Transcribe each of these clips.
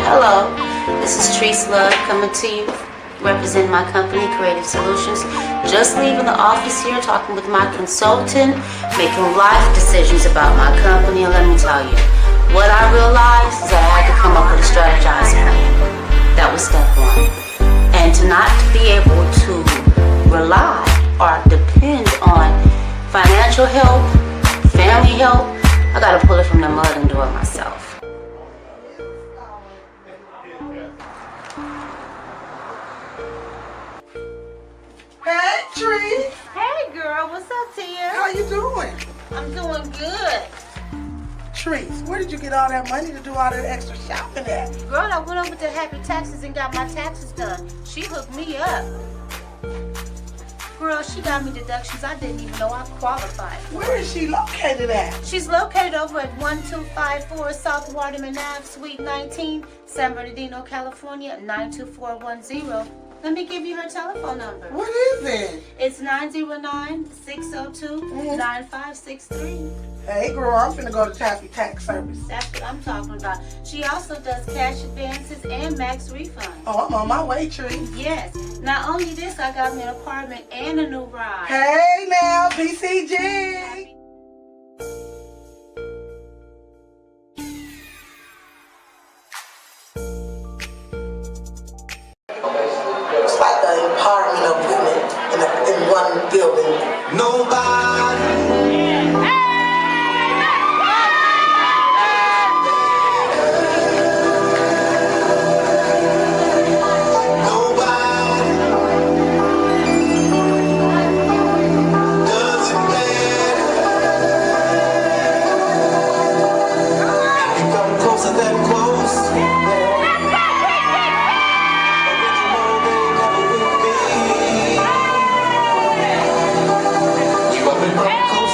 Hello, this is Treese Love coming to you, representing my company, Creative Solutions. Just leaving the office here, talking with my consultant, making life decisions about my company. And let me tell you, what I realized is that I had to come up with a strategized plan. That was step one. And to not be able to rely or depend on financial help, family help, I gotta pull it from the mud and do it myself. Hey, Tree. Hey girl, what's up, Tia? How you doing? I'm doing good. Trees, where did you get all that money to do all that extra shopping at? Girl, I went over to Happy Taxes and got my taxes done. She hooked me up. Girl, she got me deductions I didn't even know I qualified for. Where is she located at? She's located over at 1254 South Waterman Ave, Suite 19, San Bernardino, California, 92410. Let me give you her telephone number. What is it? It's 909-602-9563. Hey, girl, I'm finna go to Happy Tax Service. That's what I'm talking about. She also does cash advances and max refunds. Oh, I'm on my way, Tree. Yes. Not only this, I got me an apartment and a new ride. Hey, now, PCG. It's like an empowerment of women in one building. Nobody. Close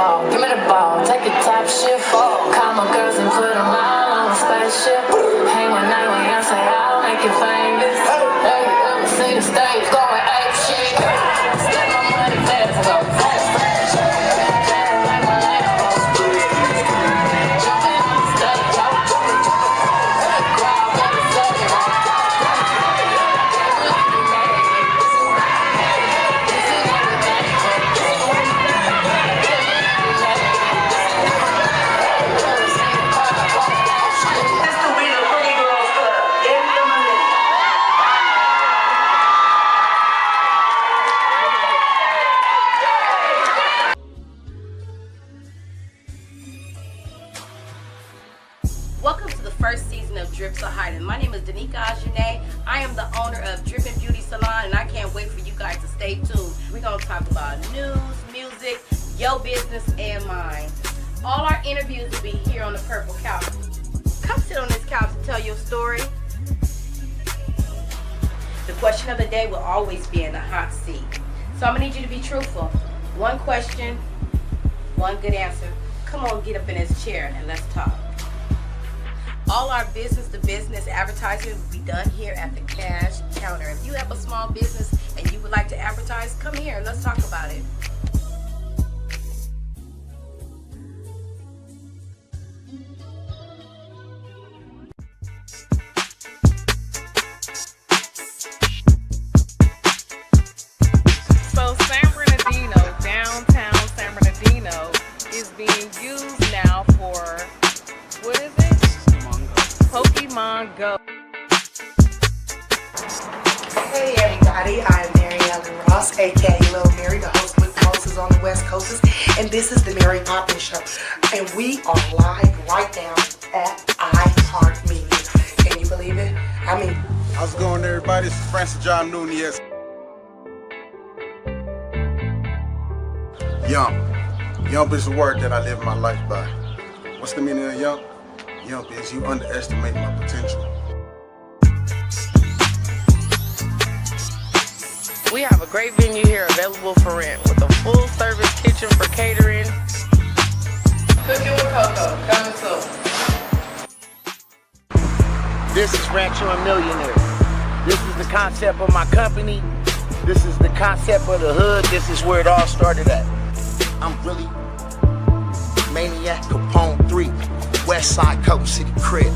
ball, give me the ball, take a top shift. Call my girls and put them all on a spaceship. Hang one night when I say I'll make you famous. Hey, I'ma see the stage going ape shit. Step my money fast, go fast, fast. Fast like my Lambo. Jumping on the stage, crowd wanna say it. Welcome to the first season of Drips Are Hiding. My name is Danica Ajane. I am the owner of Drippin' Beauty Salon, and I can't wait for you guys to stay tuned. We're going to talk about news, music, your business, and mine. All our interviews will be here on the purple couch. Come sit on this couch and tell your story. The question of the day will always be in the hot seat. So I'm going to need you to be truthful. One question, one good answer. Come on, get up in this chair and let's talk. All our business-to-business advertising will be done here at the cash counter. If you have a small business and you would like to advertise, come here and let's talk about it. So San Bernardino, downtown San Bernardino, is being used now for, what is it? Pokemon Go. Hey everybody, I'm Mary Ellen Ross, aka Lil Mary, the host with the hostess on the West Coast, and this is the Mary Poppins Show. And we are live right now at iHeartMedia. Can you believe it? I mean, how's it going, everybody? This is Francis John Nunez. Yump. Yump is the word that I live my life by. What's the meaning of yump? Yump is you underestimate my potential. We have a great venue here available for rent with a full service kitchen for catering. Cooking with Coco, coming soon. This is Rancho and Millionaire. This is the concept of my company. This is the concept of the hood. This is where it all started at. I'm really Maniac Capone 3, West Side Coke City crib.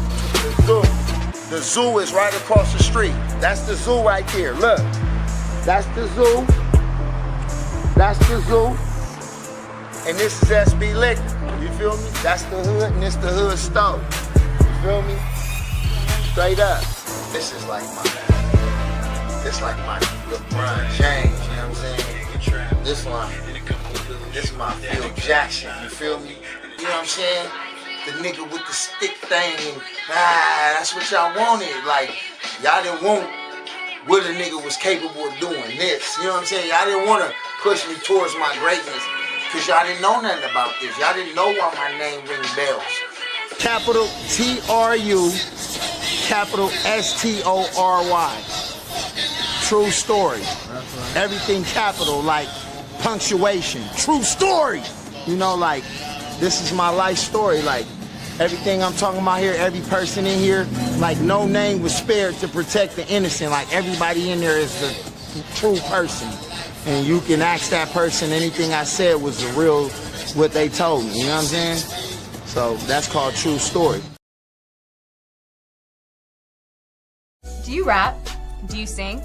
The zoo is right across the street. That's the zoo right there. Look, that's the zoo. That's the zoo. And this is SB Liquor. You feel me? That's the hood, and this the hood stove. You feel me? Straight up. This is like my LeBron James. You know what I'm saying? This is my Phil Jackson. You feel me? You know what I'm saying? The nigga with the stick thing, and that's what y'all wanted. Like, y'all didn't want what a nigga was capable of doing this. You know what I'm saying? Y'all didn't want to push me towards my greatness because y'all didn't know nothing about this. Y'all didn't know why my name rings bells. Capital T-R-U, capital S-T-O-R-Y. True story. Everything capital, like punctuation. True story. You know, like, this is my life story. Like, everything I'm talking about here, every person in here, like, no name was spared to protect the innocent. Like, everybody in there is the true person. And you can ask that person, anything I said was the real, what they told me. You know what I'm saying? So that's called true story. Do you rap? Do you sing?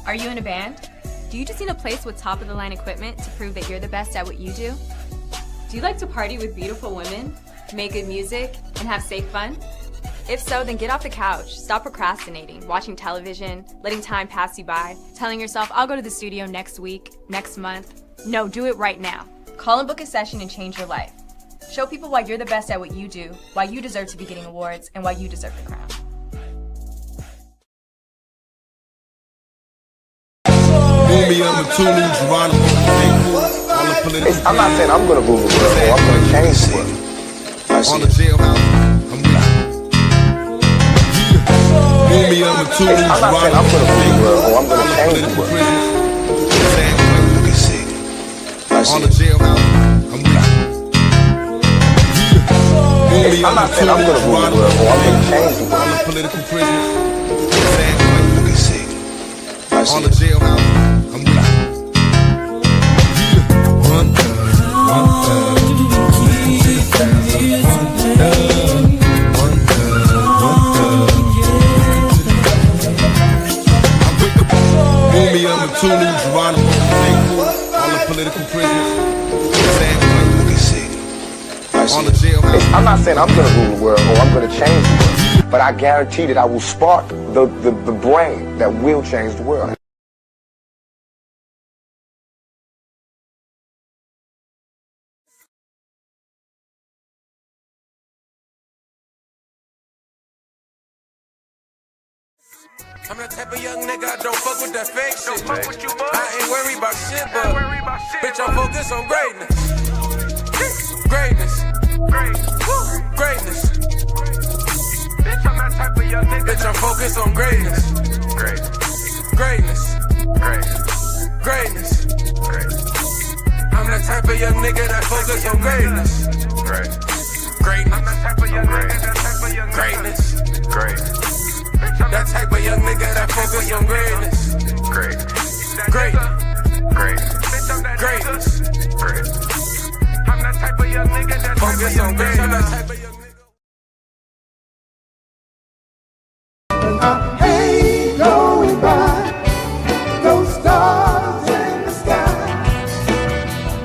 Are you in a band? Do you just need a place with top-of-the-line equipment to prove that you're the best at what you do? Do you like to party with beautiful women, make good music, and have safe fun? If so, then get off the couch, stop procrastinating, watching television, letting time pass you by, telling yourself, I'll go to the studio next week, next month. No, do it right now. Call and book a session and change your life. Show people why you're the best at what you do, why you deserve to be getting awards, and why you deserve the crown. I'm not saying I'm gonna move the world or I'm gonna change the world. On the jailhouse, I'm not saying I'm gonna move the world or I'm gonna change the world. On the jailhouse, I'm I'm not saying I'm gonna rule the world or I'm gonna change the world. Political prisoners. Let me see. On the jailhouse. I'm with you. One thug. Me up with two new Geronimo, all the political prisoners. Let me see. On the jailhouse. I'm not saying I'm gonna rule the world or I'm gonna change the world, but I guarantee that I will spark the brain that will change the world. I'm the type of young nigga, I don't fuck with that fake shit. I ain't worried about shit, but bitch, I'm focused on greatness. Greatness. Greatness. Bitch, I'm that type of young nigga. Bitch, I'm focused on greatness. Greatness. Greatness. I'm that type of young nigga that focus on greatness. Greatness. I'm that type of young nigga that greatness. That type of young nigga that focus on greatness. Greatness. I'm that type of young nigga that focus on greatness. I'm that type of young nigga. I hate going by those stars in the sky.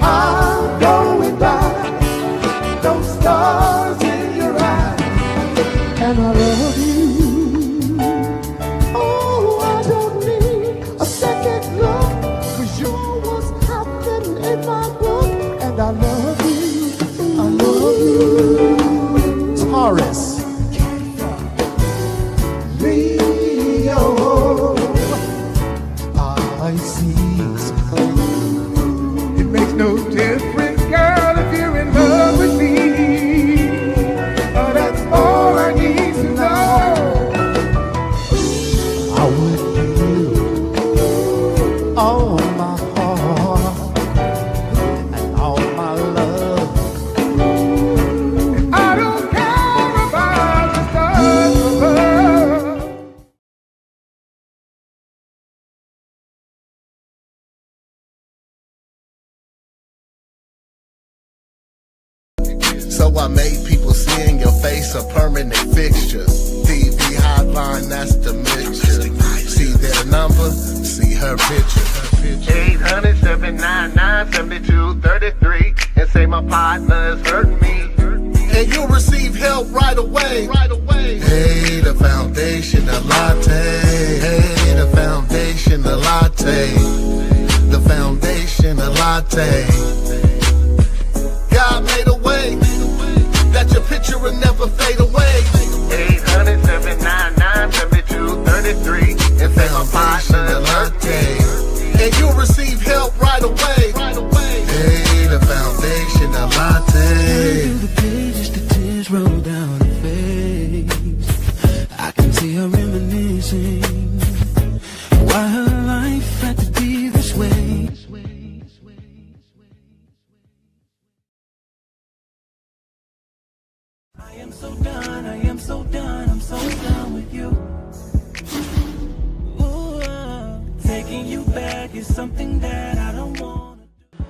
I'm going by those stars in your eyes, and I love you. I love you, Taurus, Leo, Pisces. It makes no difference, girl, if you're in love with me. Oh, that's all I need to know. I would give all my heart and all my love. And I don't care about the stars above. So I made people see in your face a permanent fixture. TV hotline, that's the mixture. See their number, see her picture. 800-799-7233 and say my partner is hurting me. And you'll receive help right away. Hey, the foundation, the latte. Hey, the foundation, the latte. The foundation, the latte. God made a way that your picture will never fade away. 800-799-7233 and say my partner is latte. And you'll receive help right away. Hey, the foundation, the latte. The pages, the tears roll down her face. I can see her reminiscing why her life had to be this way. I am so done, I am so done, I'm so done with you. Ooh, taking you back is something that I don't want to do.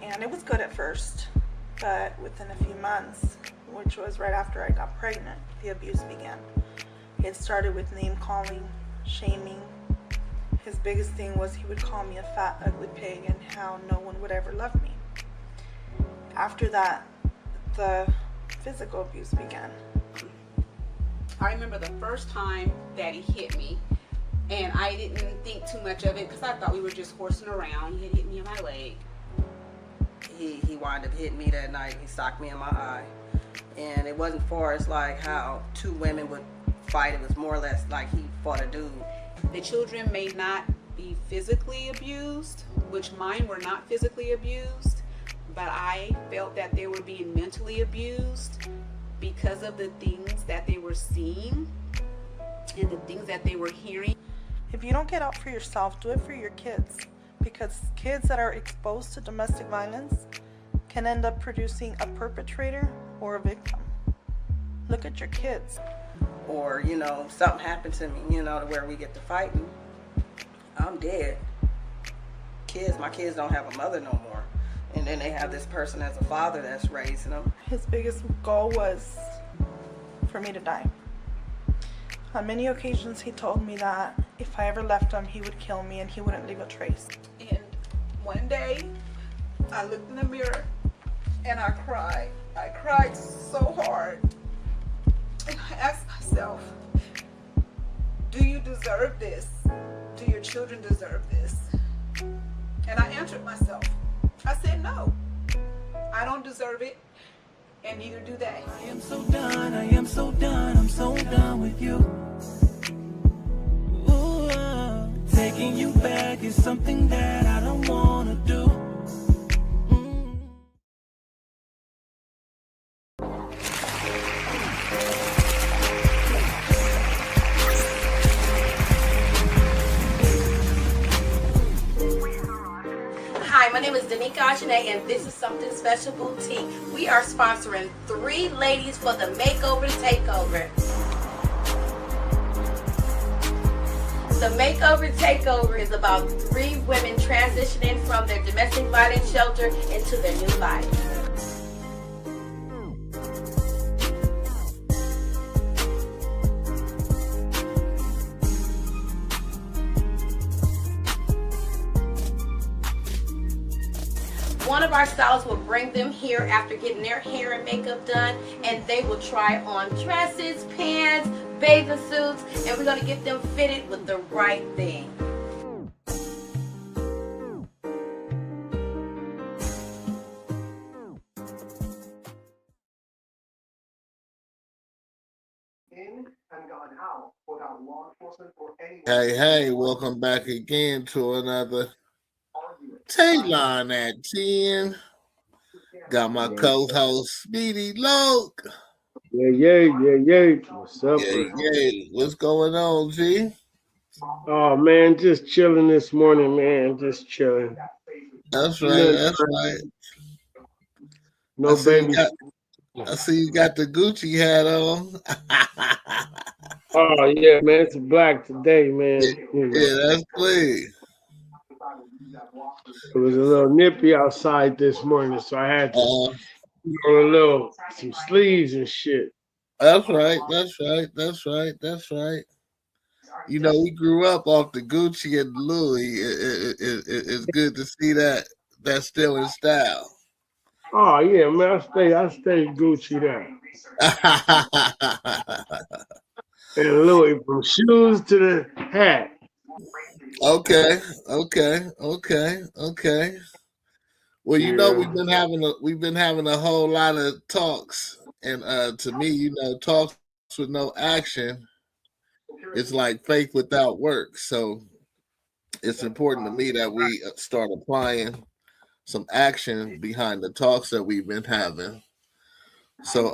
And it was good at first, but within a few months, which was right after I got pregnant, the abuse began. It started with name calling, shaming. His biggest thing was he would call me a fat, ugly pig and how no one would ever love me. After that, the physical abuse began. I remember the first time Daddy hit me, and I didn't think too much of it because I thought we were just horsing around. He had hit me in my leg. He wound up hitting me that night. He socked me in my eye. And it wasn't far as like how two women would fight. It was more or less like he fought a dude. The children may not be physically abused, which mine were not physically abused, but I felt that they were being mentally abused because of the things that they were seeing and the things that they were hearing. If you don't get out for yourself, do it for your kids, because kids that are exposed to domestic violence can end up producing a perpetrator or a victim. look at your kids. Or, you know, something happened to me, you know, to where we get to fighting, I'm dead. My kids don't have a mother no more. And then they have this person as a father that's raising them. His biggest goal was for me to die. On many occasions, he told me that if I ever left him, he would kill me and he wouldn't leave a trace. And one day, I looked in the mirror and I cried. I cried so hard. And I asked myself, do you deserve this? Do your children deserve this? And I answered myself. I said, no, I don't deserve it, and neither do they. I am so done, I'm so done with you. Ooh, taking you back is something that I don't wanna do. Hi, my name is Danica Ajane, and this is Something Special Boutique. We are sponsoring 3 ladies for the Makeover Takeover. The Makeover Takeover is about 3 women transitioning from their domestic violence shelter into their new life. One of our stylists will bring them here after getting their hair and makeup done, and they will try on dresses, pants, bathing suits, and we're going to get them fitted with the right thing. Hey, welcome back again to another Talon at 10. Got my co-host Speedy Loke. Yeah. What's up? Yeah. What's going on, G? Oh man, just chilling this morning, man. Just chilling. That's right. No baby. I see you got the Gucci hat on. Oh yeah, man. It's black today, man. Yeah, that's clean. It was a little nippy outside this morning, so I had to put on some sleeves and shit. That's right. You know, we grew up off the Gucci and Louis. It's good to see that that's still in style. Oh yeah, man. I stay Gucci down. And Louis, from shoes to the hat. Okay. Well, you know, we've been having a whole lot of talks, and to me, you know, talks with no action, it's like faith without work. So it's important to me that we start applying some action behind the talks that we've been having. So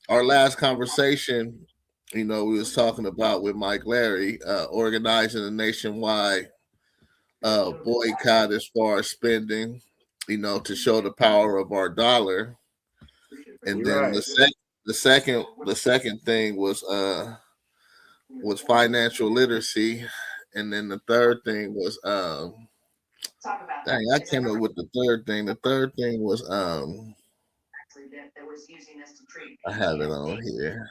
our last conversation, you know, we was talking about with Mike Larry, organizing a nationwide boycott as far as spending, you know, to show the power of our dollar. And then the second thing was financial literacy, and then the third thing was dang, I came up with the third thing. The third thing was I have it on here.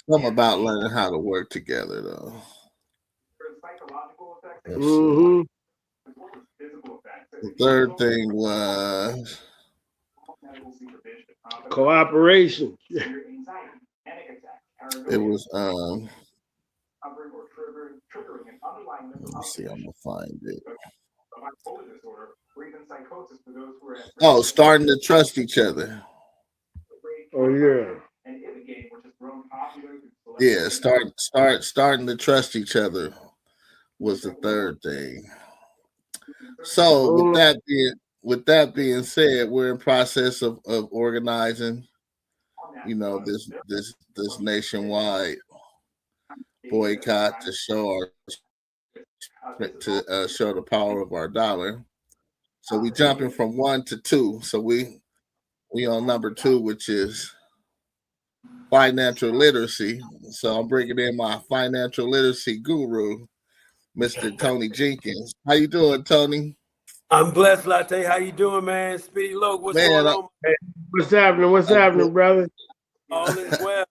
Something about learning how to work together, though. Mm-hmm. The third thing was cooperation. It was let me see, I'm gonna find it. Oh, starting to trust each other. Oh yeah. Yeah, starting to trust each other was the third thing. So with that being said, we're in process of organizing, you know, this nationwide boycott to show show the power of our dollar. So we jumping from 1 to 2. So we We on number 2, which is financial literacy. So I'm bringing in my financial literacy guru, Mr. Tony Jenkins. How you doing, Tony? I'm blessed, Latte. How you doing, man? Speedy Loke, what's going on? Hey, what's happening? What's happening, brother? All is well.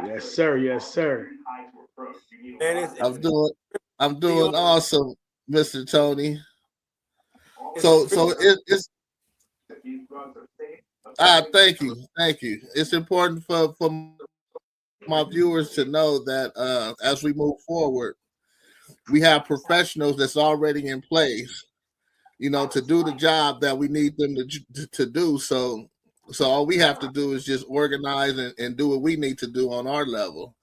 Yes, sir. Yes, sir. Man, I'm doing awesome, Mr. Tony. So it's thank you. It's important for my viewers to know that as we move forward, we have professionals that's already in place, to do the job that we need them to do. So all we have to do is just organize and do what we need to do on our level.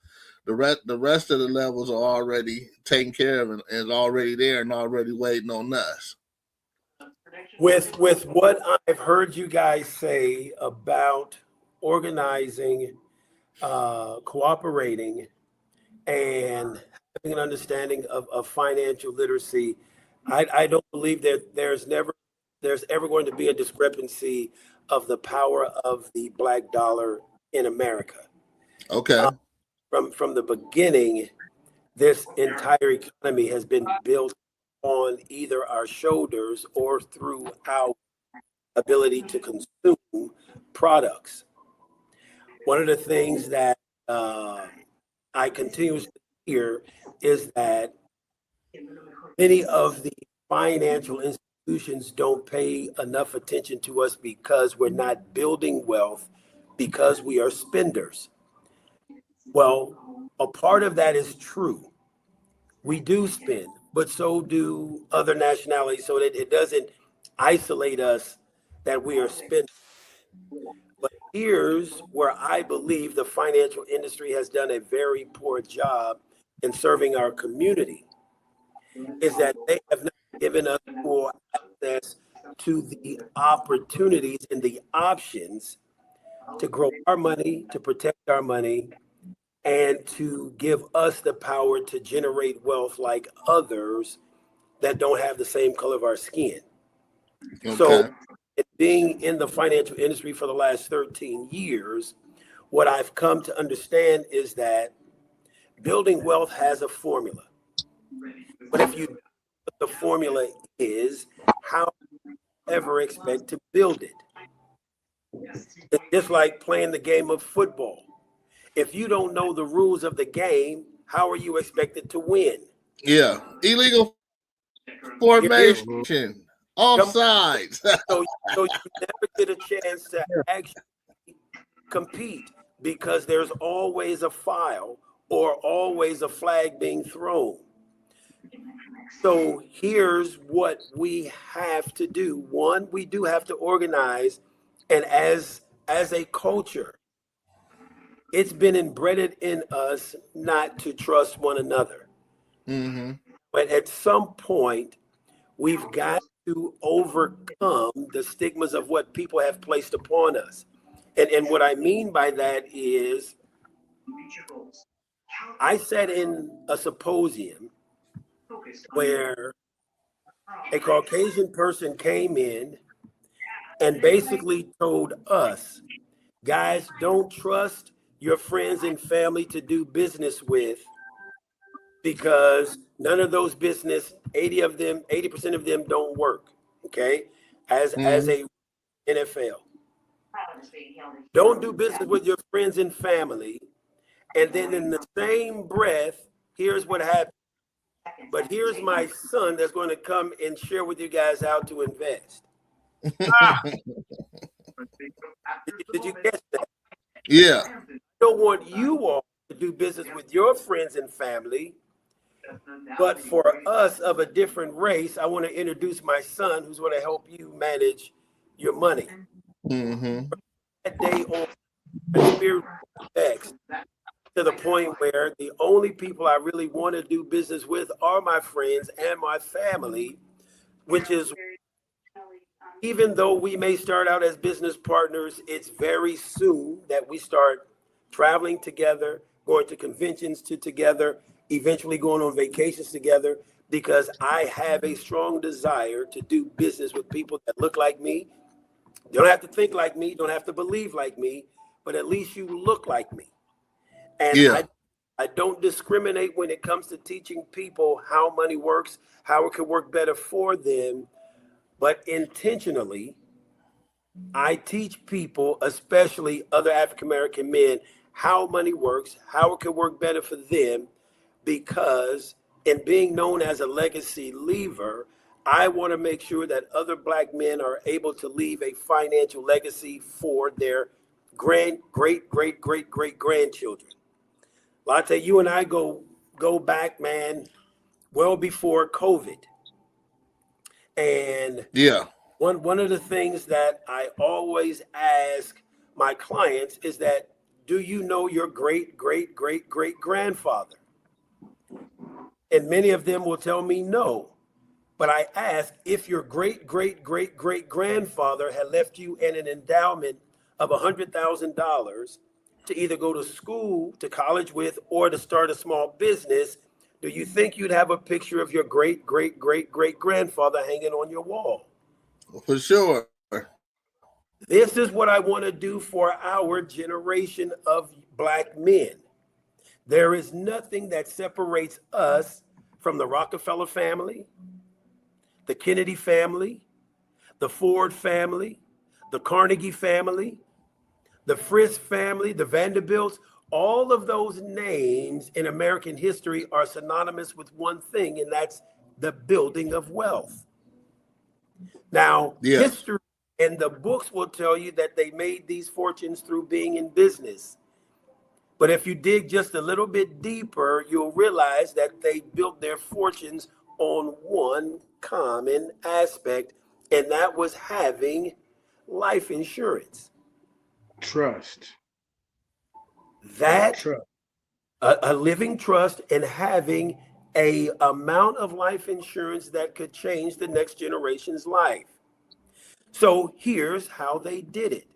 The rest of the levels are already taken care of and already there and already waiting on us. With what I've heard you guys say about organizing, cooperating, and having an understanding of financial literacy, I don't believe that there's ever going to be a discrepancy of the power of the black dollar in America. Okay. From the beginning, this entire economy has been built on either our shoulders or through our ability to consume products. One of the things that I continuously hear is that many of the financial institutions don't pay enough attention to us because we're not building wealth, because we are spenders. Well, a part of that is true. We do spend, but so do other nationalities, so that it doesn't isolate us that we are spending. But here's where I believe the financial industry has done a very poor job in serving our community, is that they have not given us full access to the opportunities and the options to grow our money, to protect our money, and to give us the power to generate wealth like others that don't have the same color of our skin. Okay. So being in the financial industry for the last 13 years, what I've come to understand is that building wealth has a formula. But if you know what the formula is, how do you ever expect to build it? It's just like playing the game of football. If you don't know the rules of the game, how are you expected to win? Yeah. Illegal formation. Offsides. so you never get a chance to actually compete because there's always a foul or always a flag being thrown. So here's what we have to do. One, we do have to organize, and as a culture, it's been embedded in us not to trust one another. Mm-hmm. But at some point, we've got to overcome the stigmas of what people have placed upon us. And what I mean by that is, I sat in a symposium where a Caucasian person came in and basically told us, guys, don't trust your friends and family to do business with, because none of those business, 80% of them don't work. Okay. As a NFL, don't do business with your friends and family. And then in the same breath, here's what happened. But here's my son that's going to come and share with you guys how to invest. Did you catch that? Yeah. I don't want you all to do business with your friends and family, but for us of a different race, I want to introduce my son who's going to help you manage your money. Mm-hmm. That day on, my spirit affects to the point where the only people I really want to do business with are my friends and my family, which is, even though we may start out as business partners, it's very soon that we start traveling together, going to conventions together, eventually going on vacations together, because I have a strong desire to do business with people that look like me, You don't have to think like me, don't have to believe like me, but at least you look like me. And Yeah. I don't discriminate when it comes to teaching people how money works, how it can work better for them, but intentionally, I teach people, especially other African American men, how money works, how it can work better for them, because in being known as a legacy leaver, I want to make sure that other Black men are able to leave a financial legacy for their great grandchildren. Latte, you and I go back, man, well before COVID. And yeah, one of the things that I always ask my clients is that, do you know your great grandfather? And many of them will tell me no. But I ask, if your great grandfather had left you in an endowment of $100,000 to either go to school, to college with, or to start a small business, do you think you'd have a picture of your great grandfather hanging on your wall? For sure. This is what I want to do for our generation of Black men. There is nothing that separates us from the Rockefeller family, the Kennedy family, the Ford family, the Carnegie family, the Frist family, the Vanderbilts. All of those names in American history are synonymous with one thing, and that's the building of wealth. Now, history and the books will tell you that they made these fortunes through being in business. But if you dig just a little bit deeper, you'll realize that they built their fortunes on one common aspect, and that was having life insurance. Trust. That a living trust, and having a amount of life insurance that could change the next generation's life. So here's how they did it.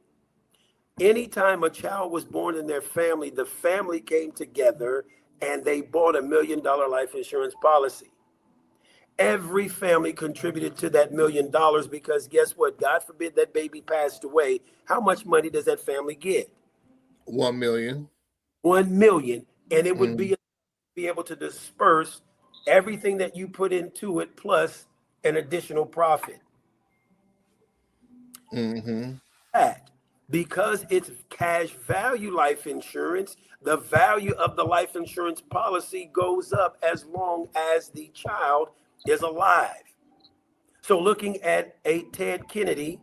Anytime a child was born in their family, the family came together and they bought $1 million life insurance policy. Every family contributed to that $1 million, because guess what? God forbid that baby passed away. How much money does that family get? 1 million. 1 million. And it would be able to disperse everything that you put into it plus an additional profit. That, because it's cash value life insurance, the value of the life insurance policy goes up as long as the child is alive. So looking at a Ted Kennedy,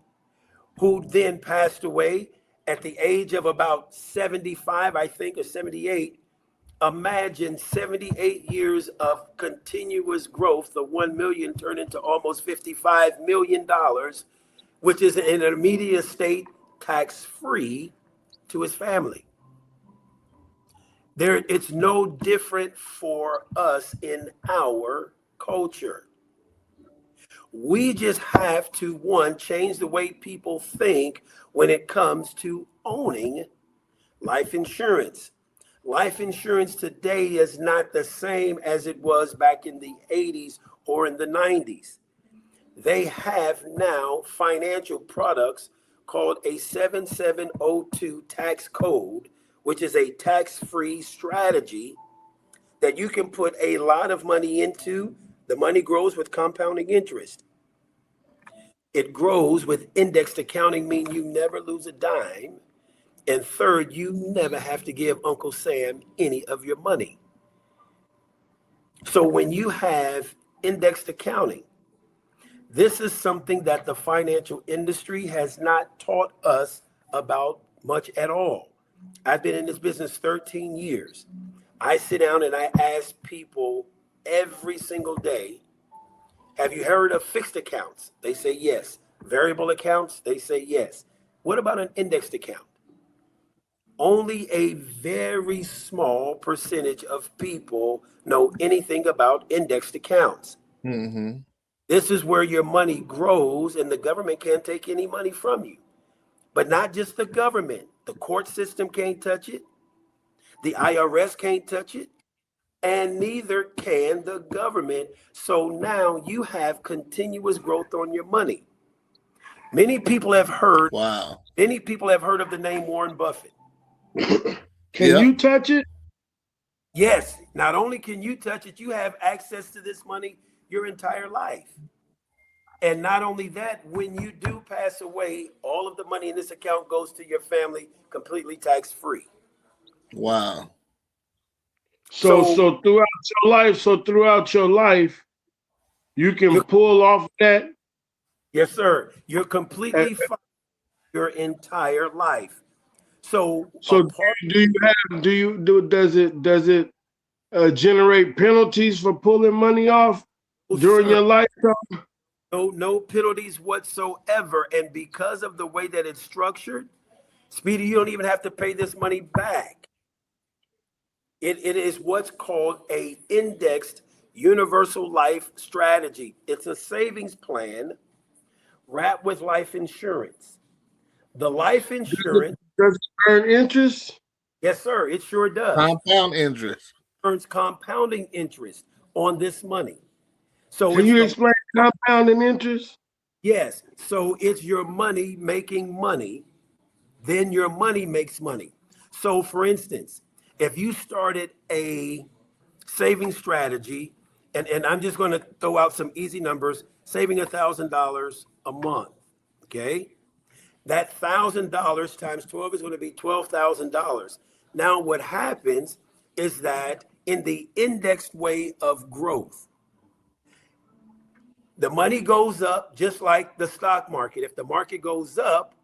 who then passed away at the age of about 75, I think, or 78, imagine 78 years of continuous growth. The 1 million turned into almost $55 million, which is in an immediate estate, tax-free to his family. It's no different for us in our culture. We just have to, one, change the way people think when it comes to owning life insurance. Life insurance today is not the same as it was back in the 80s or in the 90s. They have now financial products called a 7702 tax code, which is a tax-free strategy that you can put a lot of money into. The money grows with compounding interest. It grows with indexed accounting, meaning you never lose a dime. And third, you never have to give Uncle Sam any of your money. So when you have indexed accounting, this is something that the financial industry has not taught us about much at all. I've been in this business 13 years. I sit down and I ask people every single day, have you heard of fixed accounts? They say yes. Variable accounts? They say yes. What about an indexed account? Only a very small percentage of people know anything about indexed accounts. This is where your money grows, and the government can't take any money from you. But not just the government. The court system can't touch it. The IRS can't touch it. And neither can the government. So now you have continuous growth on your money. Many people have heard. Wow. Many people have heard of the name Warren Buffett. Can you touch it? Yes. Not only can you touch it, you have access to this money your entire life. And not only that, when you do pass away, all of the money in this account goes to your family completely tax-free. Wow. So throughout your life, you can pull off that. Yes, sir. You're completely fine your entire life. So does it generate penalties for pulling money off during your lifetime? No penalties whatsoever. And because of the way that it's structured, Speedy, you don't even have to pay this money back. It is what's called a indexed universal life strategy. It's a savings plan wrapped with life insurance. The life insurance does it earn interest? Yes, sir. It sure does. Compound interest. Earns compounding interest on this money. So can you explain compounding interest? Yes. So it's your money making money, then your money makes money. So for instance, if you started a saving strategy, and I'm just going to throw out some easy numbers, saving $1,000 a month, okay? That $1,000 times 12 is going to be $12,000. Now what happens is that in the indexed way of growth, the money goes up just like the stock market. If the market goes up,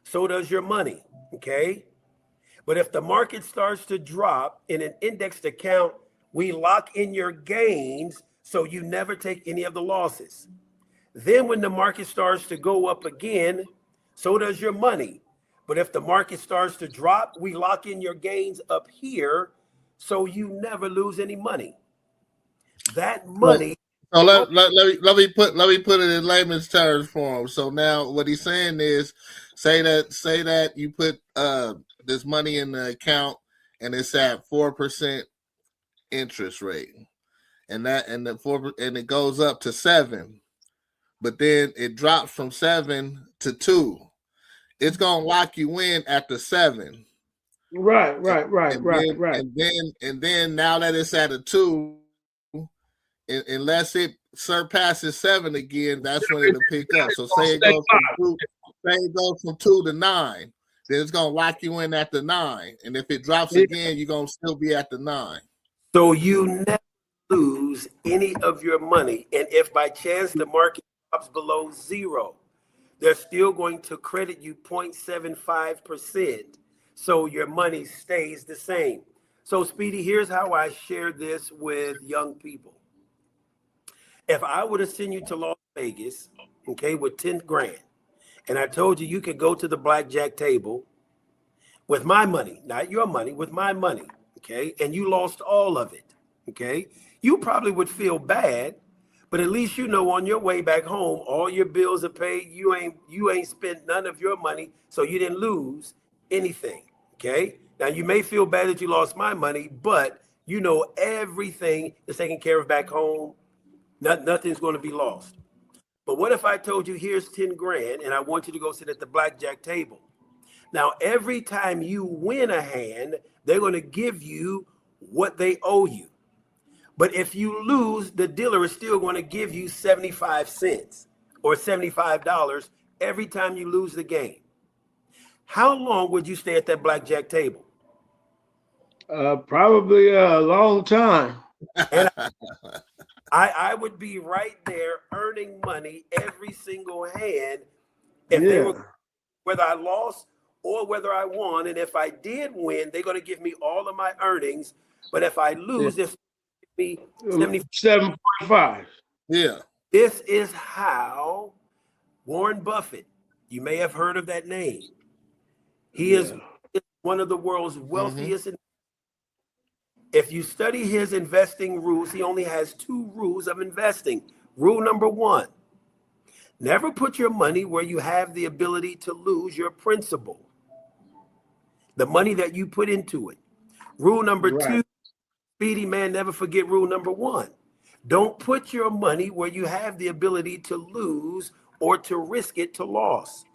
so does your money, okay? But if the market starts to drop in an indexed account, we lock in your gains so you never take any of the losses. Then when the market starts to go up again, so does your money. But if the market starts to drop, we lock in your gains up here so you never lose any money. That money. So let me put it in layman's terms for him. So now what he's saying is, say that you put this money in the account and it's at 4% interest rate, and it goes up to 7, but then it drops from 7 to 2. It's gonna lock you in at the 7. Right. And then now that it's at a 2, unless it surpasses 7 again, that's when it'll pick up. So say it goes from 2 to 9, then it's gonna lock you in at the 9. And if it drops again, you're gonna still be at the 9. So you never lose any of your money. And if by chance the market drops below 0, they're still going to credit you 0.75%. So your money stays the same. So Speedy, here's how I share this with young people. If I were to send you to Las Vegas, okay, with 10 grand, and I told you could go to the blackjack table with my money, not your money, with my money, okay, and you lost all of it, okay, you probably would feel bad, but at least you know on your way back home, all your bills are paid, you ain't spent none of your money, so you didn't lose anything, okay? Now, you may feel bad that you lost my money, but you know everything is taken care of back home. Nothing's going to be lost. But what if I told you, here's 10 grand, and I want you to go sit at the blackjack table? Now, every time you win a hand, they're going to give you what they owe you. But if you lose, the dealer is still going to give you 75 cents or $75 every time you lose the game. How long would you stay at that blackjack table? Probably a long time. And I would be right there earning money every single hand if they were, whether I lost or whether I won. And if I did win, they're going to give me all of my earnings. But if I lose, they're going to give me 7.5. Yeah. This is how Warren Buffett, you may have heard of that name. He is one of the world's wealthiest. If you study his investing rules, he only has 2 rules of investing. Rule number 1, never put your money where you have the ability to lose your principal, the money that you put into it. Rule number 2, Speedy man, never forget rule number 1. Don't put your money where you have the ability to lose or to risk it to loss.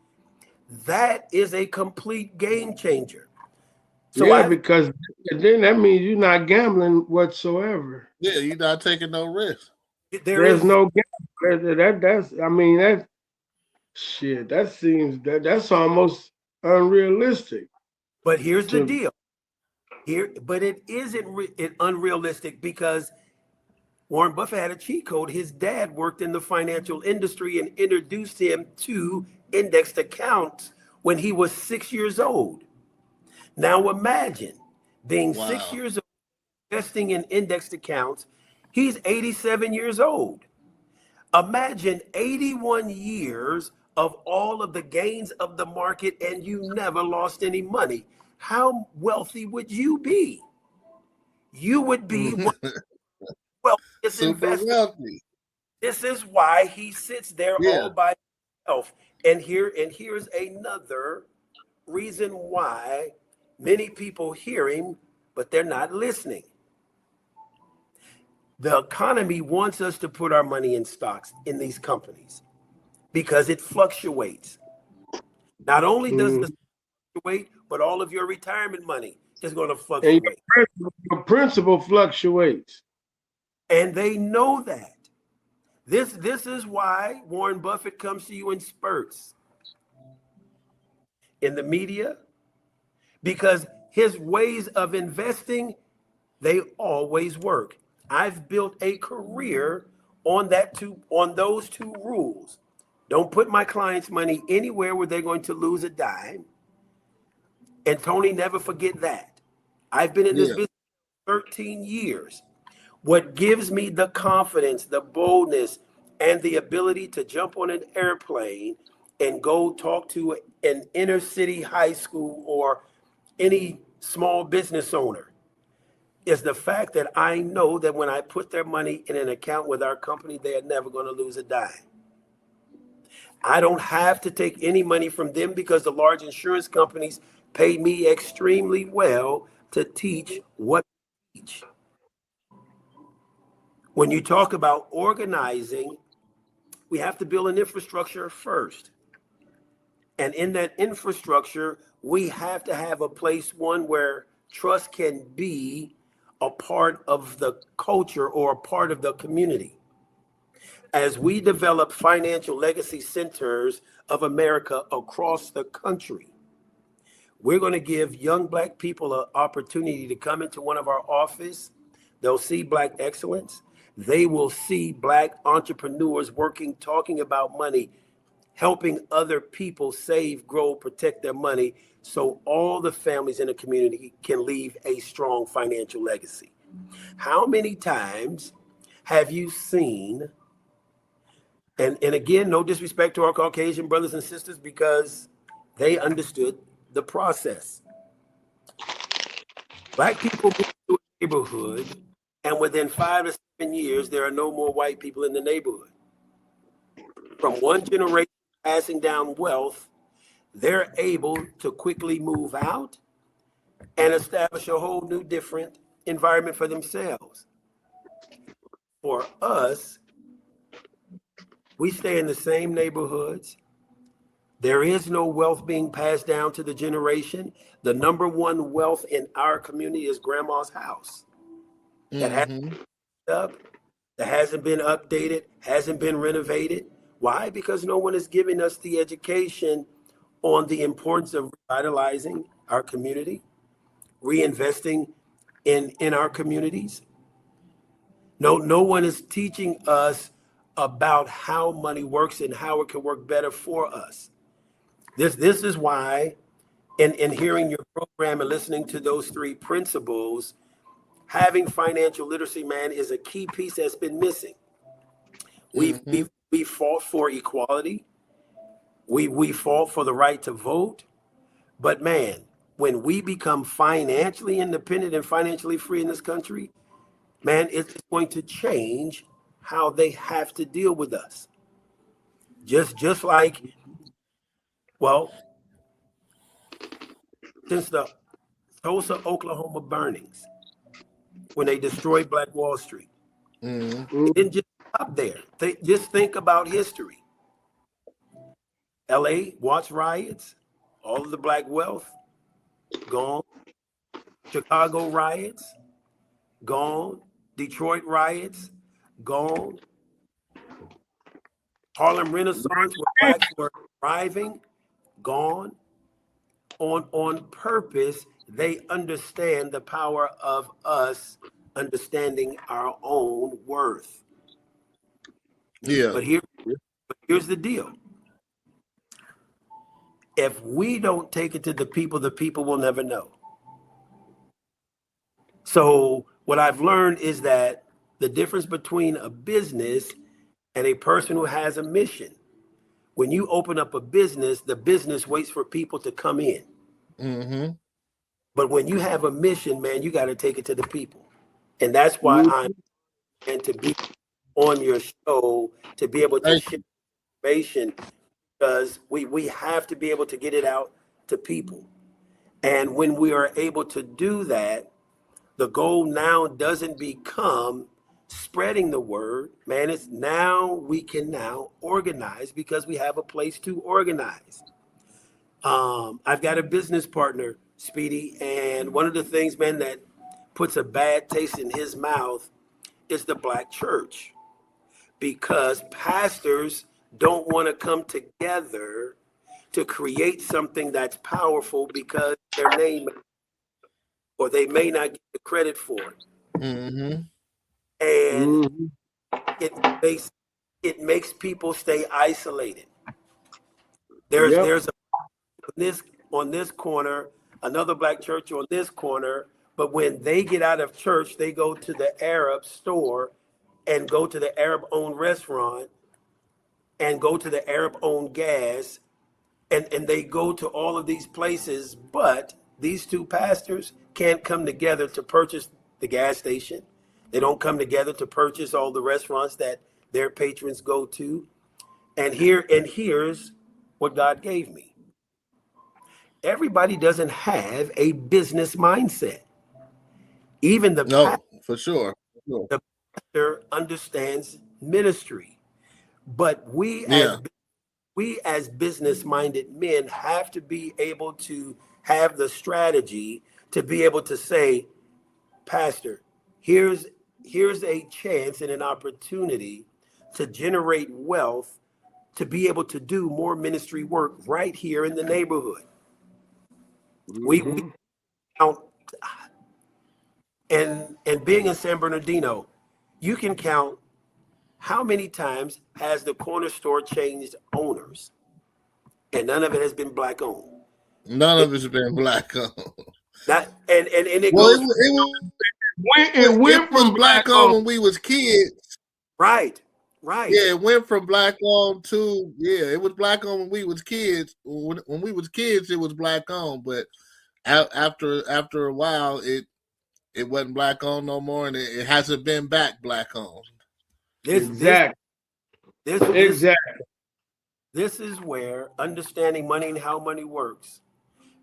That is a complete game changer. So yeah, because then that means you're not gambling whatsoever. Yeah, you're not taking no risk. There's no gambling. That's I mean that shit. That seems that's almost unrealistic. But here's the deal. But it isn't unrealistic because Warren Buffett had a cheat code. His dad worked in the financial industry and introduced him to indexed accounts when he was 6 years old. Now imagine being 6 years old, investing in indexed accounts. He's 87 years old. Imagine 81 years of all of the gains of the market and you never lost any money. How wealthy would you be? You would be one of the wealthiest investors. This is why he sits there all by himself. And here's another reason why many people hear him, but they're not listening. The economy wants us to put our money in stocks in these companies because it fluctuates. Not only does the fluctuate, but all of your retirement money is going to fluctuate. And your principal fluctuates. And they know that. This is why Warren Buffett comes to you in spurts in the media, because his ways of investing, they always work. I've built a career on those two rules. Don't put my clients' money anywhere where they're going to lose a dime. And Tony, never forget that. I've been in this business 13 years. What gives me the confidence, the boldness, and the ability to jump on an airplane and go talk to an inner city high school or any small business owner is the fact that I know that when I put their money in an account with our company, they are never going to lose a dime. I don't have to take any money from them because the large insurance companies pay me extremely well to teach what they teach. When you talk about organizing, we have to build an infrastructure first. And in that infrastructure, we have to have a place, one where trust can be a part of the culture or a part of the community. As we develop financial legacy centers of America across the country, we're going to give young Black people an opportunity to come into one of our offices. They'll see Black excellence. They will see Black entrepreneurs working, talking about money, helping other people save, grow, protect their money, so all the families in the community can leave a strong financial legacy. How many times have you seen, and again, no disrespect to our Caucasian brothers and sisters because they understood the process. Black people move to a neighborhood, and within 5 to 7 years, there are no more white people in the neighborhood. From one generation passing down wealth, they're able to quickly move out and establish a whole new different environment for themselves. For us, we stay in the same neighborhoods. There is no wealth being passed down to the generation. The number one wealth in our community is grandma's house. That hasn't been up, that hasn't been updated, hasn't been renovated. Why? Because no one is giving us the education on the importance of revitalizing our community, reinvesting in our communities. No one is teaching us about how money works and how it can work better for us. This is why, in hearing your program and listening to those three principles, having financial literacy, man, is a key piece that's been missing. We fought for equality. We fought for the right to vote. But man, when we become financially independent and financially free in this country, man, it's going to change how they have to deal with us. Just like, well, since the Tulsa, Oklahoma burnings, when they destroyed Black Wall Street, it didn't just stop there. Just think about history. LA Watts riots, all of the black wealth, gone. Chicago riots, gone. Detroit riots, gone. Harlem Renaissance, where blacks were thriving, gone. On purpose, they understand the power of us understanding our own worth. Yeah. But here's the deal. If we don't take it to the people will never know. So what I've learned is that the difference between a business and a person who has a mission. When you open up a business, the business waits for people to come in. Mm-hmm. But when you have a mission, man, you got to take it to the people. And that's why and to be on your show, to be able to share information, because we have to be able to get it out to people. And when we are able to do that, the goal now doesn't become spreading the word, man. It's now we can now organize because we have a place to organize. I've got a business partner, Speedy, and one of the things, man, that puts a bad taste in his mouth is the black church, because pastors don't want to come together to create something that's powerful because their name, or they may not get the credit for it. Mm-hmm. And it makes people stay isolated. There's on this corner, another black church on this corner, but when they get out of church, they go to the Arab store and go to the Arab-owned restaurant and go to the Arab-owned gas, and they go to all of these places, but these two pastors can't come together to purchase the gas station. They don't come together to purchase all the restaurants that their patrons go to. And here's what God gave me. Everybody doesn't have a business mindset. Even for sure. The pastor understands ministry. But we as business-minded men have to be able to have the strategy to be able to say, Pastor, here's a chance and an opportunity to generate wealth, to be able to do more ministry work right here in the neighborhood. We count, and being in San Bernardino, you can count how many times has the corner store changed owners, and none of it has been black owned. None of it's been black owned. That and it well, goes. It went from black owned when we was kids. Right. Yeah, it went from black owned to it was black owned when we was kids. When we was kids, it was black owned, but after a while, it wasn't black owned no more, and it hasn't been back black owned. Exactly. Exactly. This is where understanding money and how money works,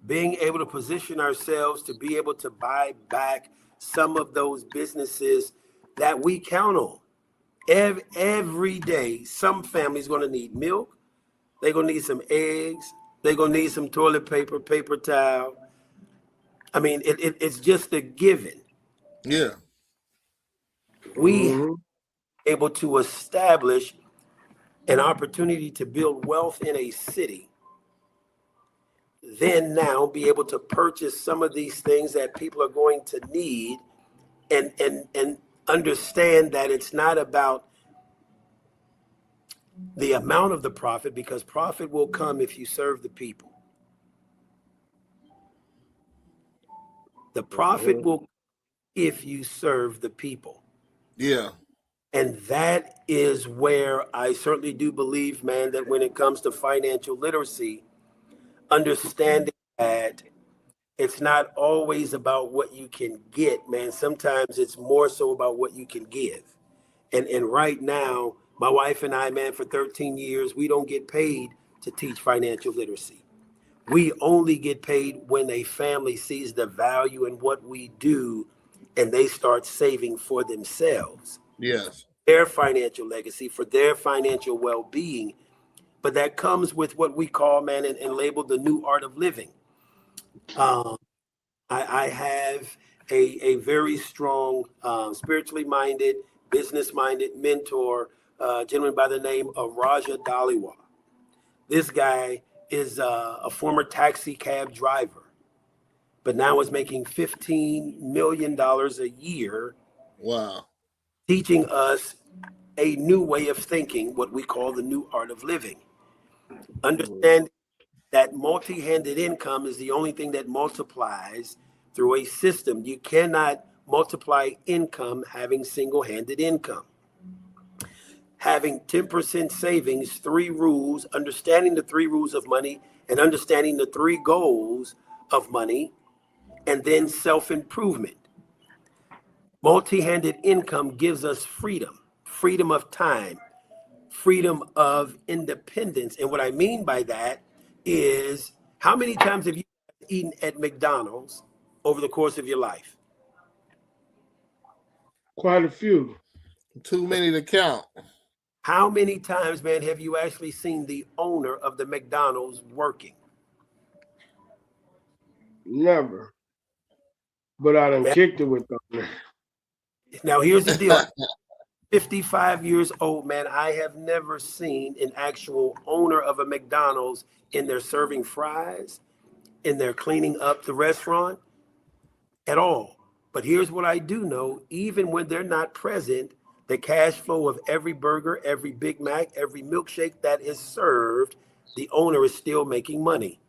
being able to position ourselves to be able to buy back some of those businesses that we count on. Every day, some family's going to need milk. They're going to need some eggs. They're going to need some toilet paper, paper towel. I mean, it's just a given. Yeah. We able to establish an opportunity to build wealth in a city, then now be able to purchase some of these things that people are going to need, and understand that it's not about the amount of the profit, because profit will come if you serve the people. The profit will come if you serve the people. Yeah. And that is where I certainly do believe, man, that when it comes to financial literacy, understanding that it's not always about what you can get, man. Sometimes it's more so about what you can give. And right now, my wife and I, man, for 13 years, we don't get paid to teach financial literacy. We only get paid when a family sees the value in what we do and they start saving for themselves. Yes. Their financial legacy, for their financial well-being. but that comes with what we call, man, and labeled the new art of living. I have a very strong, spiritually minded, business minded mentor, gentleman by the name of Raja Dhaliwal. This guy is a former taxi cab driver, but now is making $15 million a year. Wow. Teaching us a new way of thinking, what we call the new art of living. Understand that multi-handed income is the only thing that multiplies through a system. You cannot multiply income having single-handed income. Having 10% savings, 3 rules, understanding the 3 rules of money, and understanding the 3 goals of money, and then self-improvement. Multi-handed income gives us freedom, freedom of time, freedom of independence. And what I mean by that is, how many times have you eaten at McDonald's over the course of your life? Quite a few. Too many to count. How many times, man, have you actually seen the owner of the McDonald's working? Never. But I done kicked it with them. Now, here's the deal. 55 years old, man. I have never seen an actual owner of a McDonald's in there serving fries, in there cleaning up the restaurant at all. But here's what I do know. Even when they're not present, the cash flow of every burger, every Big Mac, every milkshake that is served, the owner is still making money.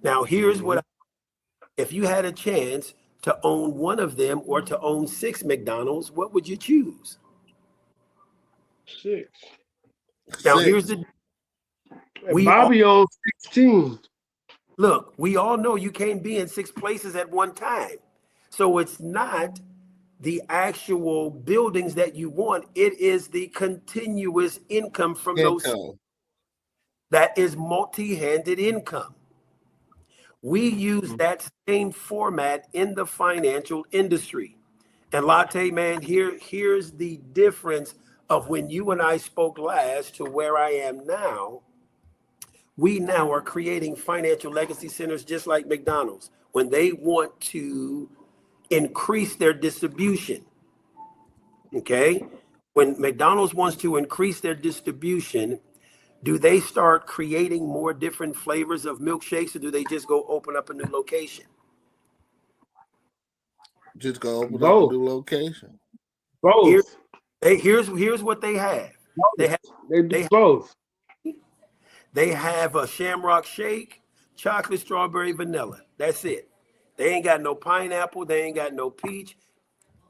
Now, here's what if you had a chance to own one of them or to own 6 McDonald's, what would you choose? 6. Now, here's the... Bobby owns 16. Look, we all know you can't be in 6 places at one time. So it's not the actual buildings that you want. It is the continuous income from those. That is multi-handed income. We use that same format in the financial industry. And Latte, man, here's the difference of when you and I spoke last to where I am now. We now are creating financial legacy centers just like McDonald's. When they want to increase their distribution, okay? When McDonald's wants to increase their distribution, do they start creating more different flavors of milkshakes, or do they just go open up a new location? Just go open up a new location. Both. Here's what they have. They do both. They have a Shamrock Shake, chocolate, strawberry, vanilla. That's it. They ain't got no pineapple. They ain't got no peach.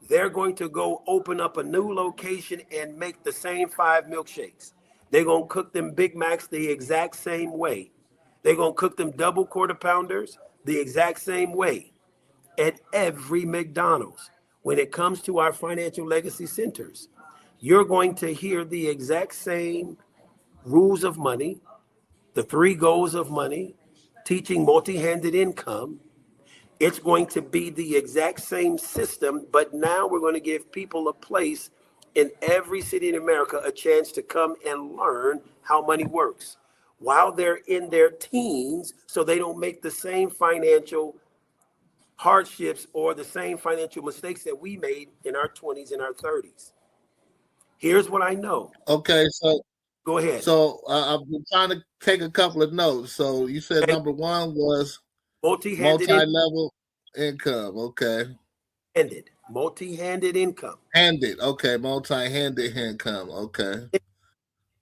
They're going to go open up a new location and make the same 5 milkshakes. They're going to cook them Big Macs the exact same way. They're going to cook them double quarter pounders the exact same way at every McDonald's. When it comes to our financial legacy centers, you're going to hear the exact same rules of money, the 3 goals of money, teaching multi-handed income. It's going to be the exact same system, but now we're going to give people a place in every city in America a chance to come and learn how money works while they're in their teens, so they don't make the same financial hardships or the same financial mistakes that we made in our 20s and our 30s. Here's what I know. Okay, so go ahead. So I've been trying to take a couple of notes. So you said number 1 was multi-level income. Okay. Multi-handed income. Okay, multi-handed income. Okay.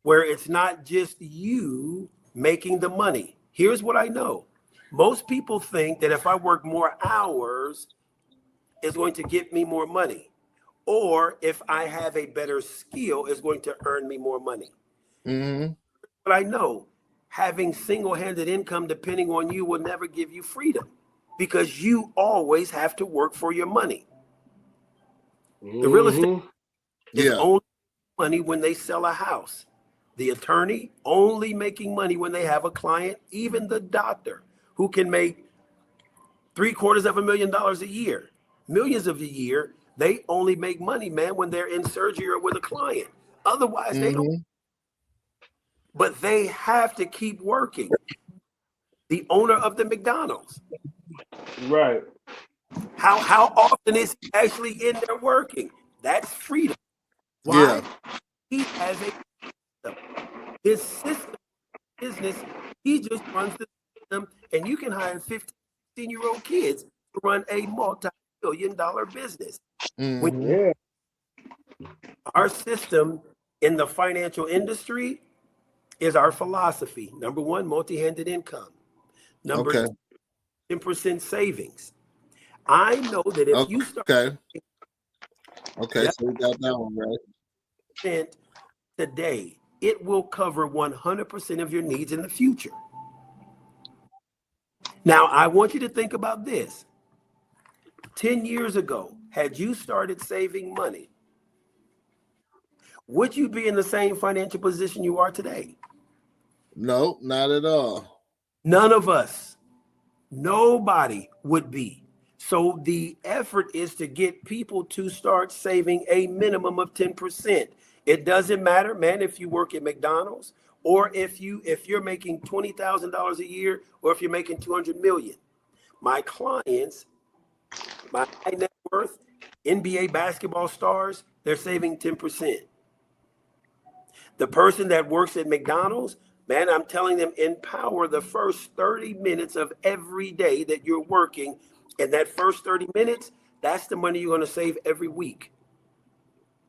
Where it's not just you making the money. Here's what I know. Most people think that if I work more hours, it's going to get me more money. Or if I have a better skill, it's going to earn me more money. Mm-hmm. But I know having single-handed income depending on you will never give you freedom, because you always have to work for your money. The real estate is only money when they sell a house. The attorney only making money when they have a client. Even the doctor, who can make $750,000 a year, millions of a year, they only make money, man, when they're in surgery or with a client. Otherwise, they don't. but they have to keep working. The owner of the McDonald's. Right. How often is he actually in there working? That's freedom. Why? Yeah. He has a system. His system business, he just runs the system, and you can hire 15-year-old kids to run a multi-billion-dollar business. Mhm. Our system in the financial industry is our philosophy. Number one, multi-handed income. Number Okay. two, 10% savings. I know that if you start Okay, so we got that one right. today, it will cover 100% of your needs in the future. Now, I want you to think about this. 10 years ago, had you started saving money, would you be in the same financial position you are today? No, not at all. None of us. Nobody would be. So the effort is to get people to start saving a minimum of 10%. It doesn't matter, man, if you work at McDonald's or if you're making $20,000 a year or if you're making 200 million. My clients, my high net worth NBA basketball stars, they're saving 10%. The person that works at McDonald's, man, I'm telling them, empower the first 30 minutes of every day that you're working. And that first 30 minutes, that's the money you're going to save every week.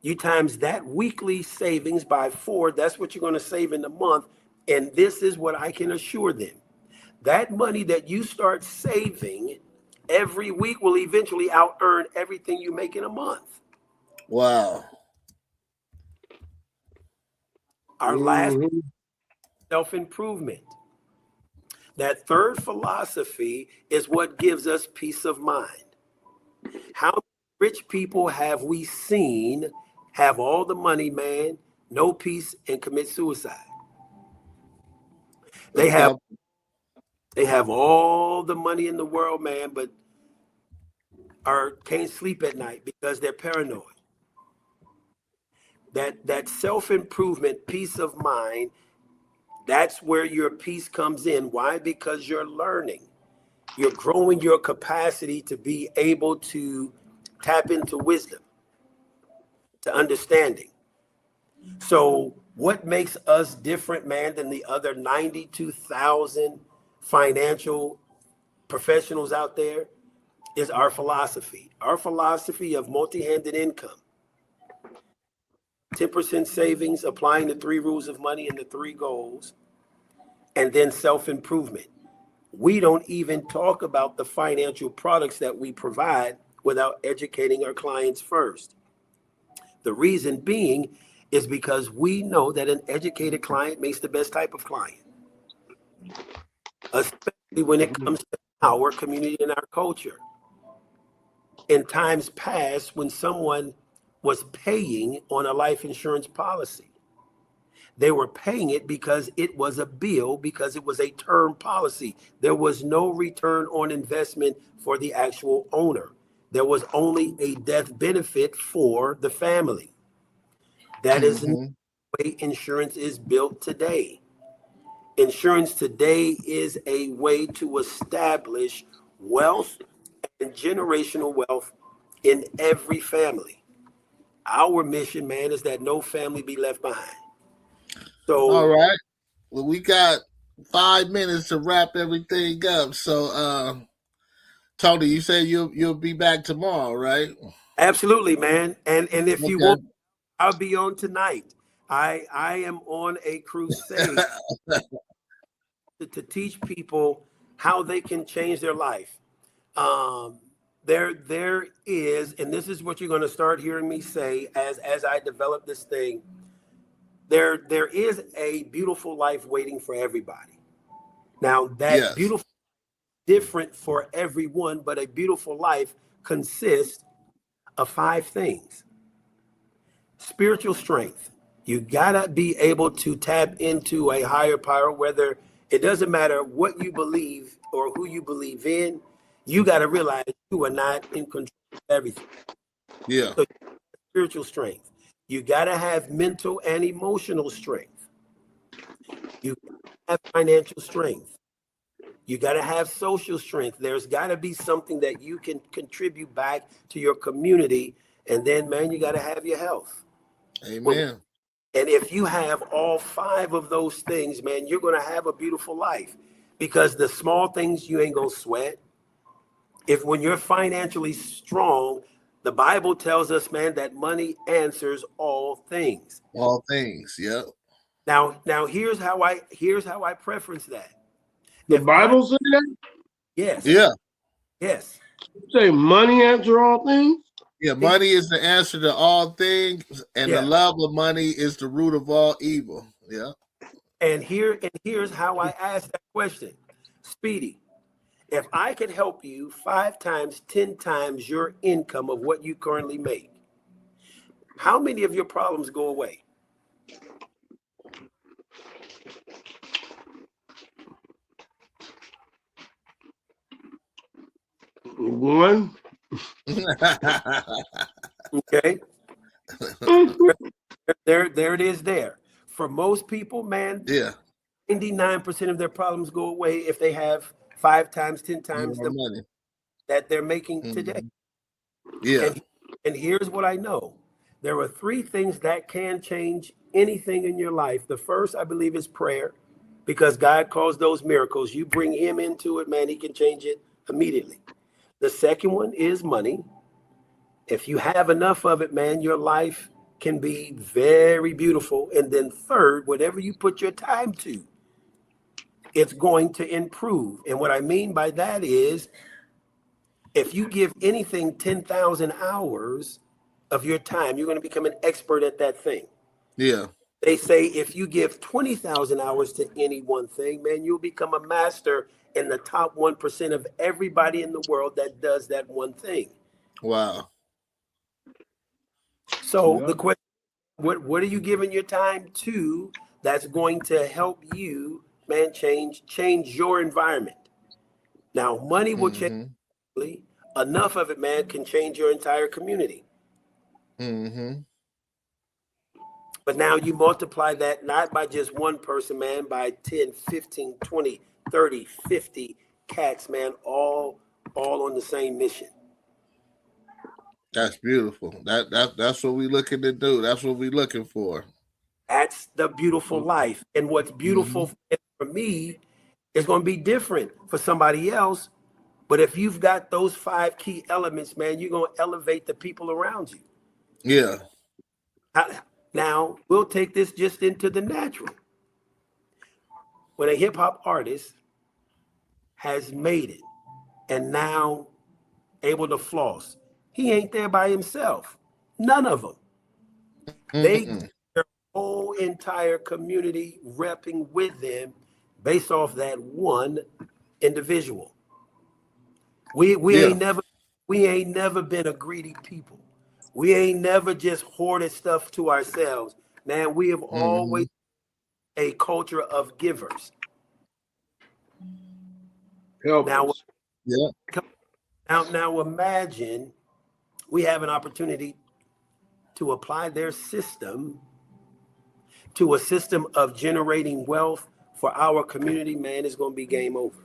You times that weekly savings by 4, that's what you're going to save in the month. And this is what I can assure them. That money that you start saving every week will eventually out-earn everything you make in a month. Wow. Our last, self-improvement. That third philosophy is what gives us peace of mind. How many rich people have we seen have all the money, man, no peace, and commit suicide? They have all the money in the world, man, but can't sleep at night because they're paranoid. That self-improvement, peace of mind, that's where your peace comes in. Why? Because you're learning. You're growing your capacity to be able to tap into wisdom, to understanding. So what makes us different, man, than the other 92,000 financial professionals out there is our philosophy. Our philosophy of multi-handed income. 10% savings, applying the 3 rules of money and the 3 goals, and then self-improvement. We don't even talk about the financial products that we provide without educating our clients first. The reason being is because we know that an educated client makes the best type of client, especially when it comes to our community and our culture. In times past, when someone was paying on a life insurance policy, they were paying it because it was a bill, because it was a term policy. There was no return on investment for the actual owner. There was only a death benefit for the family. That is the way insurance is built today. Insurance today is a way to establish wealth and generational wealth in every family. Our mission, man, is that no family be left behind. So, all right. Well, we got 5 minutes to wrap everything up. So, Tony, you say you'll be back tomorrow, right? Absolutely, man. And if you want, I'll be on tonight. I am on a crusade to teach people how they can change their life. There is, and this is what you're going to start hearing me say as I develop this thing. There is a beautiful life waiting for everybody. Now that beautiful, different for everyone, but a beautiful life consists of 5 things. Spiritual strength. You gotta be able to tap into a higher power, whether it doesn't matter what you believe or who you believe in, you gotta realize you are not in control of everything. Yeah. So spiritual strength. You gotta have mental and emotional strength. You have financial strength. You got to have social strength. There's got to be something that you can contribute back to your community. And then, man, you got to have your health. Amen. And if you have all 5 of those things, man, you're going to have a beautiful life, because the small things you ain't going to sweat. If when you're financially strong, the Bible tells us, man, that money answers all things. All things, yep. Now here's how I preference that. The Bible says that? Yes. Yeah. Yes. Say money answer all things? Yeah, money is the answer to all things, and the love of money is the root of all evil. Yeah. And here's how I ask that question. Speedy, if I could help you 5 times, 10 times your income of what you currently make, how many of your problems go away? One. Okay. There it is there. For most people, man, 99% of their problems go away if they have 5 times, 10 times the money that they're making today. Yeah. And here's what I know. There are 3 things that can change anything in your life. The first, I believe, is prayer, because God calls those miracles. You bring him into it, man, he can change it immediately. The second one is money. If you have enough of it, man, your life can be very beautiful. And then third, whatever you put your time to, it's going to improve. And what I mean by that is, if you give anything 10,000 hours of your time, you're going to become an expert at that thing. Yeah. They say if you give 20,000 hours to any one thing, man, you'll become a master in the top 1% of everybody in the world that does that one thing. Wow. So the question, what are you giving your time to that's going to help you, man, change your environment? Now, money will change. Enough of it, man, can change your entire community. But now you multiply that not by just one person, man, by 10, 15, 20, 30, 50 cats, man, all on the same mission. That's beautiful. That's what we're looking to do. That's what we're looking for. That's the beautiful life. And what's beautiful for me is going to be different for somebody else. But if you've got those 5 key elements, man, you're going to elevate the people around you. Yeah. Now, we'll take this just into the natural. When a hip hop artist has made it and now able to floss, he ain't there by himself. None of them. They their whole entire community repping with them based off that one individual. We ain't never been a greedy people. We ain't never just hoarded stuff to ourselves. Man, we have always a culture of givers. Now imagine we have an opportunity to apply their system to a system of generating wealth for our community. Man, it's going to be game over.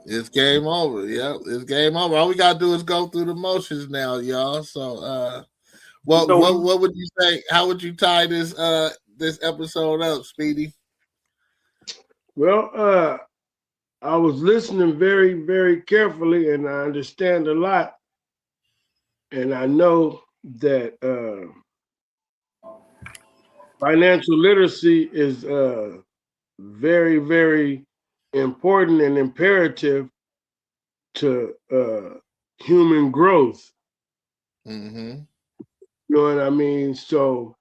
It's game over. Yeah, it's game over. All we gotta do is go through the motions now, y'all. So, what would you say? How would you tie this episode up, Speedy? Well, I was listening very, very carefully, and I understand a lot. And I know that financial literacy is very, very important and imperative to human growth. You know what I mean? So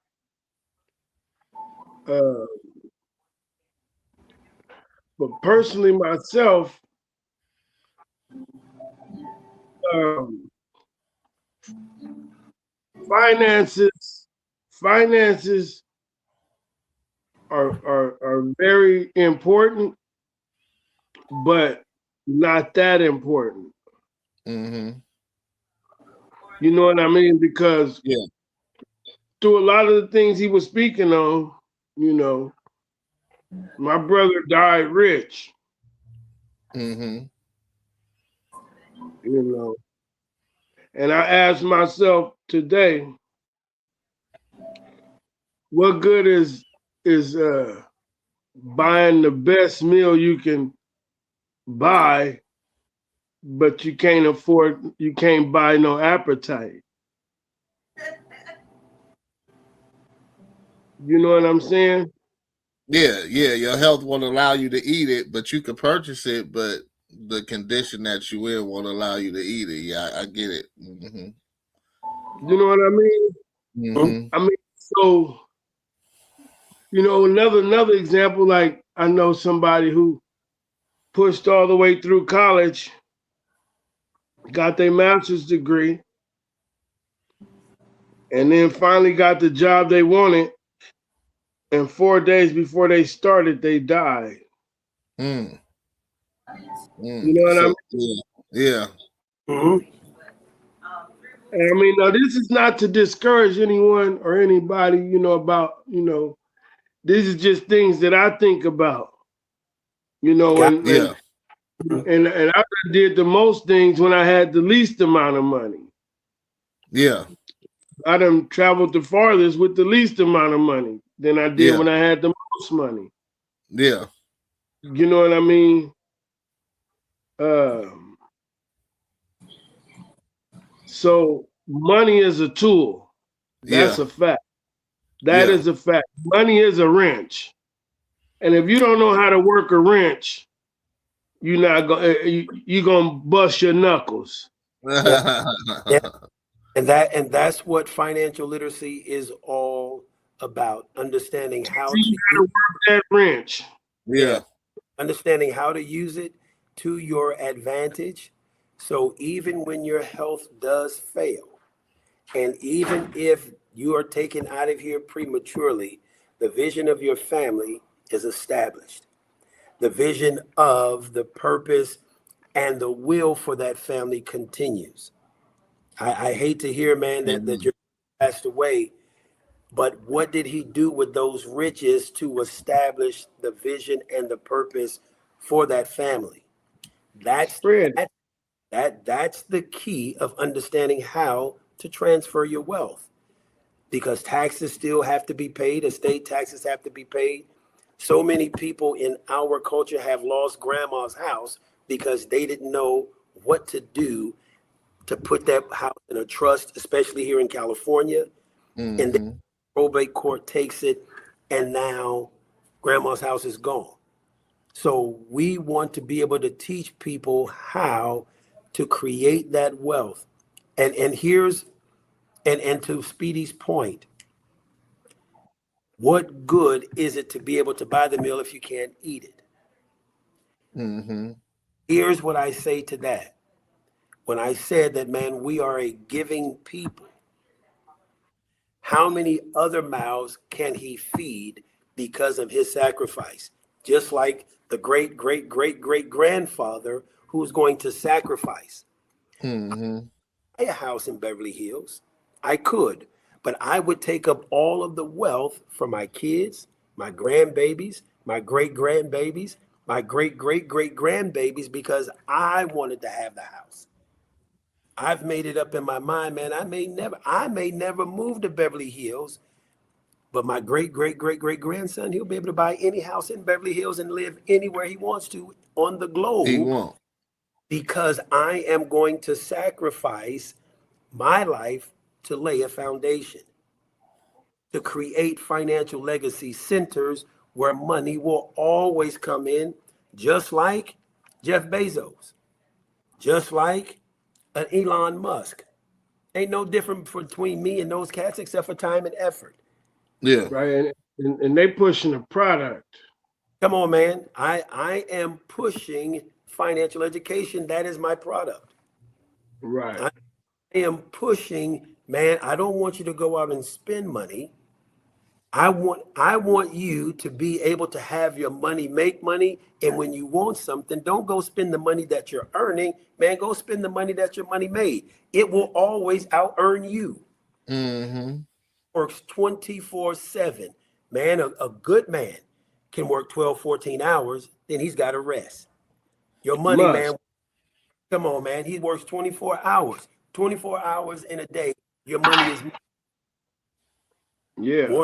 but personally myself, finances are very important, but not that important. You know what I mean? Because through a lot of the things he was speaking on, you know, My brother died rich, Mm-hmm. you know. And I asked myself today, what good is buying the best meal you can buy, but you can't buy no appetite. You know what I'm saying? Yeah, yeah. Your health won't allow you to eat it, but you can purchase it. But the condition that you in won't allow you to eat it. Yeah, I get it. Mm-hmm. You know what I mean? Mm-hmm. I mean, so another example, like I know somebody who pushed all the way through college, got their master's degree, and then finally got the job they wanted. And 4 days before they started, they died. Mm. You know what I So mean? yeah. Mm-hmm. And I mean, now this is not to discourage anyone or anybody, about, this is just things that I think about, and Yeah. I did the most things when I had the least amount of money. Yeah. I done traveled the farthest with the least amount of money than I did Yeah. when I had the most money. Yeah. You know what I mean? So money is a tool. That's Yeah. a fact. That is a fact. Money is a wrench. And if you don't know how to work a wrench, you're gonna bust your knuckles. Yeah. Yeah. And that's what financial literacy is all about. Understanding how You to gotta work that wrench. Yeah. Understanding how to use it to your advantage. So even when your health does fail, and even if you are taken out of here prematurely, the vision of your family is established. The vision of the purpose and the will for that family continues. I hate to hear, man, that your passed away, but what did he do with those riches to establish the vision and the purpose for that family? That's Spread. that's the key of understanding how to transfer your wealth, because taxes still have to be paid, estate taxes have to be paid. So many people in our culture have lost grandma's house because they didn't know what to do to put that house in a trust, especially here in California. And the probate court takes it, and now grandma's house is gone. So we want to be able to teach people how to create that wealth. And here's and to Speedy's point, what good is it to be able to buy the meal if you can't eat it? Mm-hmm. Here's what I say to that. When I said that, man, we are a giving people, how many other mouths can he feed because of his sacrifice? Just like the great, great, great, great grandfather who's going to sacrifice. Mm-hmm. I have a house in Beverly Hills. I could, but I would take up all of the wealth for my kids, my grandbabies, my great grandbabies, my great great great grandbabies, because I wanted to have the house. I've made it up in my mind, man. I may never move to Beverly Hills, but my great great great great grandson, he'll be able to buy any house in Beverly Hills and live anywhere he wants to on the He globe, won't. because I am going to sacrifice my life to lay a foundation, to create financial legacy centers where money will always come in, just like Jeff Bezos, just like an Elon Musk. Ain't no different between me and those cats except for time and effort. Yeah. Right. And they pushing a product. Come on, man. I am pushing financial education. That is my product. Right. I am pushing, man. I don't want you to go out and spend money. I want you to be able to have your money make money. And when you want something, don't go spend the money that you're earning, man. Go spend the money that your money made. It will always out earn you. Mm-hmm. Works 24/7. Man, a good man can work 12, 14 hours, then he's got to rest. Your money man, come on, man. He works 24 hours. 24 hours in a day. Your money is you're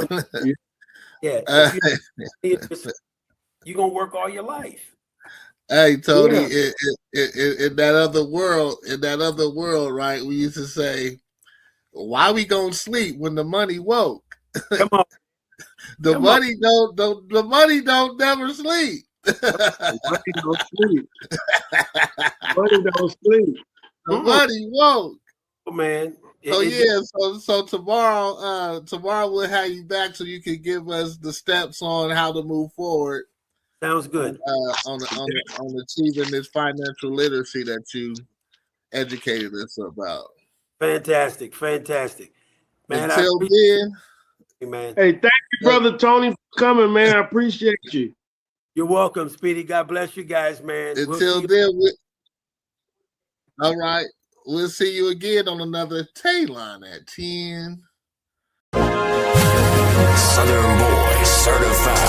gonna work all your life. Hey Tony, in that other world, right? We used to say, "Why we gonna sleep when the money woke?" Come on, the money don't never sleep. Money don't sleep. Money don't sleep. The money woke. Oh, man. So tomorrow we'll have you back so you can give us the steps on how to move forward. Sounds good. On achieving this financial literacy that you educated us about. Fantastic. Man, until then, man. Hey, thank you, Brother Tony, for coming, man. I appreciate you. You're welcome, Speedy. God bless you guys, man. Until then, all right. We'll see you again on another Talon at 10. Southern boy, certified.